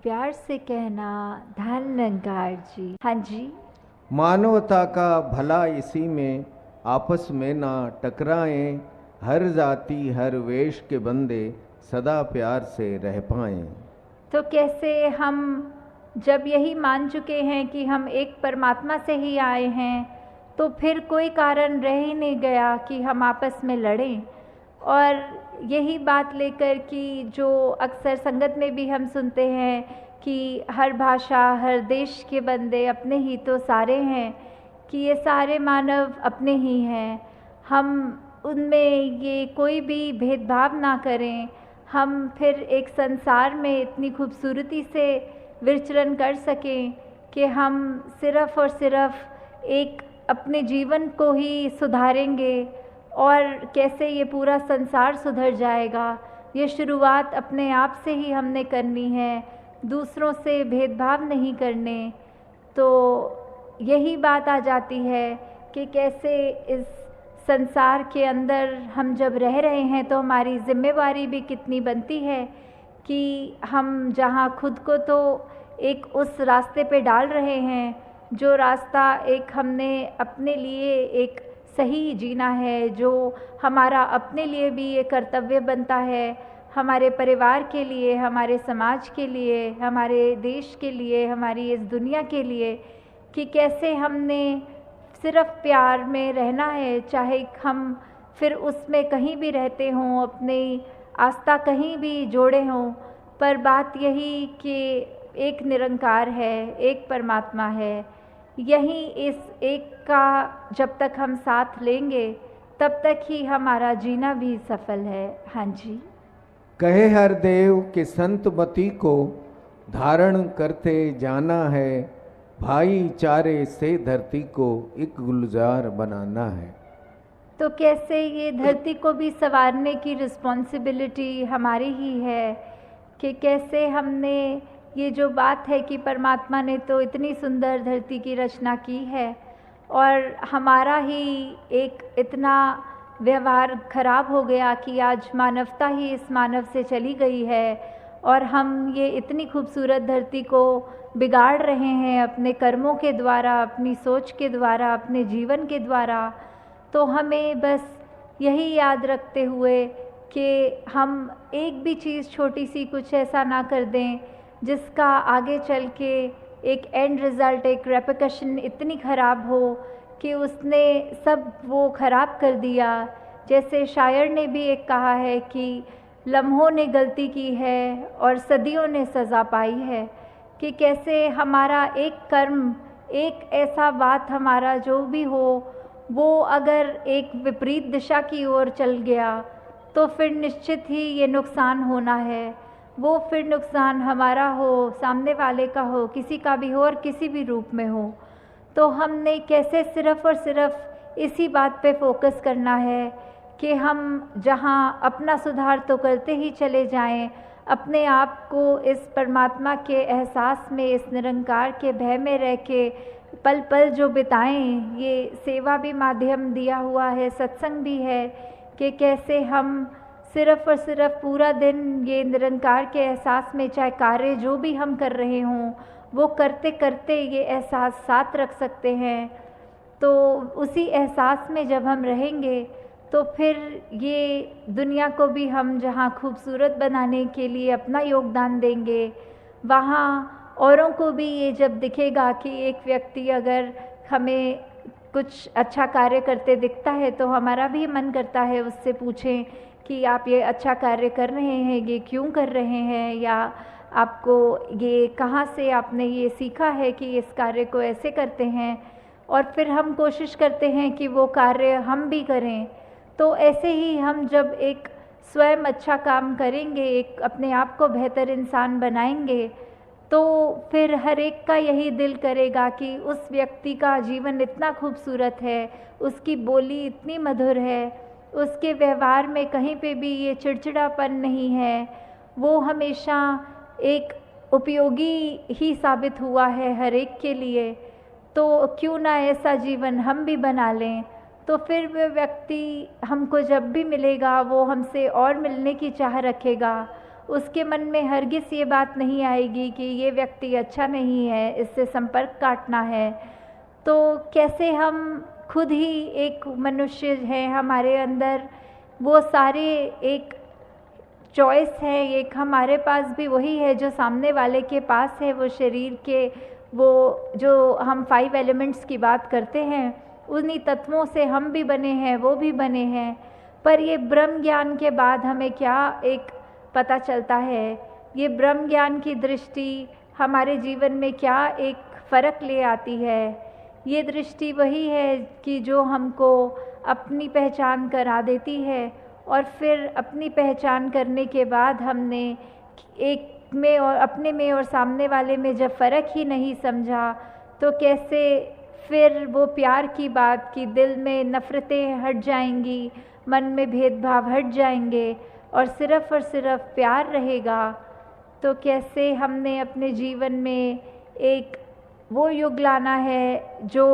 प्यार से कहना धन निरंकार जी। हाँ जी। मानवता का भला इसी में, आपस में ना टकराएं, हर जाति हर वेश के बंदे सदा प्यार से रह पाएं। तो कैसे हम जब यही मान चुके हैं कि हम एक परमात्मा से ही आए हैं, तो फिर कोई कारण रह ही नहीं गया कि हम आपस में लड़ें। और यही बात लेकर कि जो अक्सर संगत में भी हम सुनते हैं कि हर भाषा हर देश के बंदे अपने ही तो सारे हैं, कि ये सारे मानव अपने ही हैं, हम उनमें ये कोई भी भेदभाव ना करें। हम फिर एक संसार में इतनी खूबसूरती से विचरण कर सकें कि हम सिर्फ़ और सिर्फ एक अपने जीवन को ही सुधारेंगे और कैसे ये पूरा संसार सुधर जाएगा। ये शुरुआत अपने आप से ही हमने करनी है, दूसरों से भेदभाव नहीं करने। तो यही बात आ जाती है कि कैसे इस संसार के अंदर हम जब रह रहे हैं तो हमारी जिम्मेवारी भी कितनी बनती है कि हम जहाँ खुद को तो एक उस रास्ते पे डाल रहे हैं जो रास्ता एक हमने अपने लिए एक सही जीना है, जो हमारा अपने लिए भी ये कर्तव्य बनता है, हमारे परिवार के लिए, हमारे समाज के लिए, हमारे देश के लिए, हमारी इस दुनिया के लिए, कि कैसे हमने सिर्फ़ प्यार में रहना है, चाहे हम फिर उसमें कहीं भी रहते हों, अपनी आस्था कहीं भी जोड़े हों, पर बात यही कि एक निरंकार है, एक परमात्मा है। यही इस एक का जब तक हम साथ लेंगे तब तक ही हमारा जीना भी सफल है। हाँ जी। कहे हर देव के संत मति को धारण करते जाना है, भाईचारे से धरती को एक गुलजार बनाना है। तो कैसे ये धरती को भी संवारने की रिस्पॉन्सिबिलिटी हमारी ही है, कि कैसे हमने ये जो बात है कि परमात्मा ने तो इतनी सुंदर धरती की रचना की है और हमारा ही एक इतना व्यवहार खराब हो गया कि आज मानवता ही इस मानव से चली गई है और हम ये इतनी खूबसूरत धरती को बिगाड़ रहे हैं अपने कर्मों के द्वारा, अपनी सोच के द्वारा, अपने जीवन के द्वारा। तो हमें बस यही याद रखते हुए कि हम एक भी चीज़ छोटी सी कुछ ऐसा ना कर दें जिसका आगे चल के एक एंड रिज़ल्ट, एक रेपरकशन इतनी ख़राब हो कि उसने सब वो ख़राब कर दिया। जैसे शायर ने भी एक कहा है कि लम्हों ने गलती की है और सदियों ने सज़ा पाई है, कि कैसे हमारा एक कर्म, एक ऐसा बात हमारा जो भी हो, वो अगर एक विपरीत दिशा की ओर चल गया तो फिर निश्चित ही ये नुकसान होना है। वो फिर नुकसान हमारा हो, सामने वाले का हो, किसी का भी हो और किसी भी रूप में हो। तो हमने कैसे सिर्फ़ और सिर्फ इसी बात पे फोकस करना है कि हम जहाँ अपना सुधार तो करते ही चले जाएं, अपने आप को इस परमात्मा के एहसास में, इस निरंकार के भय में रह के पल पल जो बिताएं। ये सेवा भी माध्यम दिया हुआ है, सत्संग भी है, कि कैसे हम सिर्फ़ और सिर्फ पूरा दिन ये निरंकार के एहसास में, चाहे कार्य जो भी हम कर रहे हों, वो करते करते ये एहसास साथ रख सकते हैं। तो उसी एहसास में जब हम रहेंगे तो फिर ये दुनिया को भी हम जहाँ खूबसूरत बनाने के लिए अपना योगदान देंगे, वहाँ औरों को भी ये जब दिखेगा कि एक व्यक्ति अगर हमें कुछ अच्छा कार्य करते दिखता है तो हमारा भी मन करता है उससे पूछें कि आप ये अच्छा कार्य कर रहे हैं, ये क्यों कर रहे हैं, या आपको ये कहाँ से आपने ये सीखा है कि इस कार्य को ऐसे करते हैं। और फिर हम कोशिश करते हैं कि वो कार्य हम भी करें। तो ऐसे ही हम जब एक स्वयं अच्छा काम करेंगे, एक अपने आप को बेहतर इंसान बनाएंगे, तो फिर हर एक का यही दिल करेगा कि उस व्यक्ति का जीवन इतना खूबसूरत है, उसकी बोली इतनी मधुर है, उसके व्यवहार में कहीं पे भी ये चिड़चिड़ापन नहीं है, वो हमेशा एक उपयोगी ही साबित हुआ है हर एक के लिए। तो क्यों ना ऐसा जीवन हम भी बना लें। तो फिर वह व्यक्ति हमको जब भी मिलेगा वो हमसे और मिलने की चाह रखेगा उसके मन में हरगिज़ ये बात नहीं आएगी कि ये व्यक्ति अच्छा नहीं है, इससे संपर्क काटना है। तो कैसे हम खुद ही एक मनुष्य हैं, हमारे अंदर वो सारे एक चॉइस है, एक हमारे पास भी वही है जो सामने वाले के पास है, वो शरीर के वो जो हम 5 एलिमेंट्स की बात करते हैं, उन्हीं तत्वों से हम भी बने हैं, वो भी बने हैं। पर ये ब्रह्म ज्ञान के बाद हमें क्या एक पता चलता है, ये ब्रह्म ज्ञान की दृष्टि हमारे जीवन में क्या एक फ़र्क ले आती है। ये दृष्टि वही है कि जो हमको अपनी पहचान करा देती है, और फिर अपनी पहचान करने के बाद हमने एक में और अपने में और सामने वाले में जब फ़र्क ही नहीं समझा, तो कैसे फिर वो प्यार की बात कि दिल में नफ़रतें हट जाएंगी, मन में भेदभाव हट जाएंगे और सिर्फ़ प्यार रहेगा। तो कैसे हमने अपने जीवन में एक वो युग लाना है जो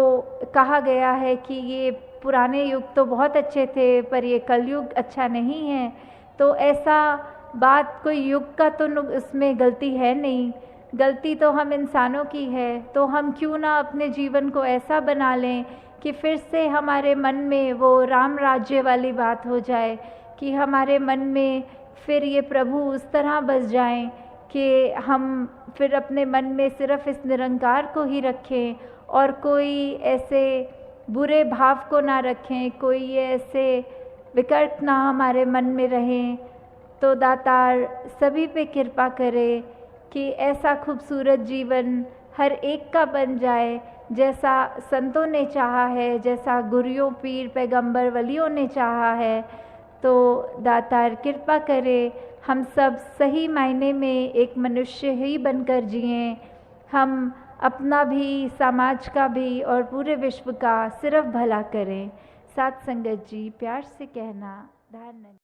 कहा गया है कि ये पुराने युग तो बहुत अच्छे थे पर ये कलयुग अच्छा नहीं है। तो ऐसा बात कोई युग का तो उसमें गलती है नहीं, गलती तो हम इंसानों की है। तो हम क्यों ना अपने जीवन को ऐसा बना लें कि फिर से हमारे मन में वो राम राज्य वाली बात हो जाए, कि हमारे मन में फिर ये प्रभु उस तरह बस जाएं कि हम फिर अपने मन में सिर्फ़ इस निरंकार को ही रखें और कोई ऐसे बुरे भाव को ना रखें, कोई ऐसे विकल्प ना हमारे मन में रहें। तो दातार सभी पे कृपा करे कि ऐसा खूबसूरत जीवन हर एक का बन जाए जैसा संतों ने चाहा है, जैसा गुरुओं पीर पैगंबर वलियों ने चाहा है। तो दातार कृपा करे हम सब सही मायने में एक मनुष्य ही बनकर जिएं, हम अपना भी, समाज का भी और पूरे विश्व का सिर्फ भला करें। साथ संगत जी प्यार से कहना, धारण